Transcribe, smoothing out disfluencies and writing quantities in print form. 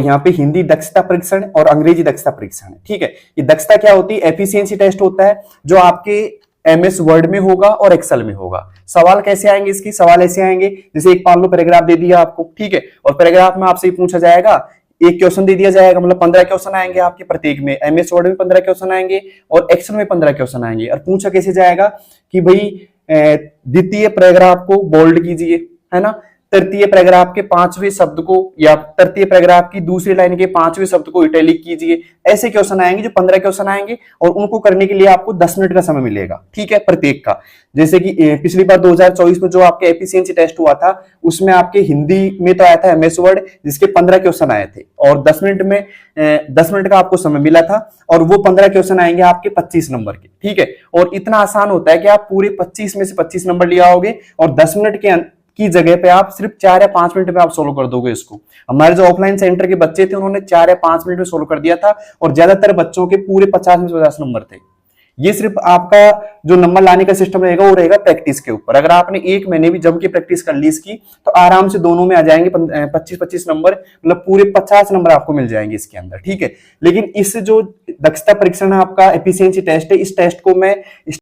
यहाँ पे हिंदी दक्षता परीक्षण और अंग्रेजी दक्षता परीक्षण है। ठीक है, ये दक्षता क्या होती है, एफिशिएंसी टेस्ट होता है जो आपके एमएस वर्ड में होगा और एक्सेल में होगा। सवाल कैसे आएंगे इसकी, सवाल ऐसे आएंगे जैसे एक मान लो पैराग्राफ दे दिया आपको, ठीक है, और पैराग्राफ में आपसे पूछा जाएगा, एक क्वेश्चन दे दिया जाएगा, मतलब 15 क्वेश्चन आएंगे आपके प्रत्येक में, एमएस वर्ड में 15 क्वेश्चन आएंगे और एक्सेल में 15 क्वेश्चन आएंगे। और पूछा कैसे जाएगा कि भाई द्वितीय पैराग्राफ को बोल्ड कीजिए, है ना, तृतीय पैराग्राफ के 5वें शब्द को या तृतीय पैराग्राफ की दूसरी लाइन के 5वें शब्द को इटैलिक कीजिए। ऐसे क्वेश्चन आएंगे जो 15 क्वेश्चन आएंगे और उनको करने के लिए आपको 10 मिनट का समय मिलेगा। ठीक है, प्रत्येक का। जैसे कि पिछली बार 2024 में जो आपके एफिशिएंसी टेस्ट हुआ था उसमें आपके हिंदी में तो आया था एमएस वर्ड जिसके 15 क्वेश्चन आए थे और 10 मिनट में 10 मिनट का आपको समय मिला था और वो 15 क्वेश्चन आएंगे आपके 25 नंबर के। ठीक है, और इतना आसान होता है कि आप पूरे 25 में से 25 नंबर ले आओगे और 10 मिनट की जगह पे आप सिर्फ 4 या 5 मिनट में आप सोल्व कर दोगे इसको। हमारे जो ऑफलाइन सेंटर के बच्चे थे उन्होंने 4 या 5 मिनट में सोल्व कर दिया था और ज्यादातर बच्चों के पूरे 50 में से 50 नंबर थे। ये सिर्फ आपका जो नंबर लाने का सिस्टम रहेगा वो रहेगा प्रैक्टिस के ऊपर। अगर आपने एक महीने भी जम के प्रैक्टिस कर ली इसकी तो आराम से दोनों में आ जाएंगे 25-25 नंबर, मतलब पूरे 50 नंबर आपको मिल जाएंगे इसके अंदर। ठीक है, लेकिन इस जो दक्षता परीक्षण आपका एफिशिएंसी टेस्ट है, इस टेस्ट को मैं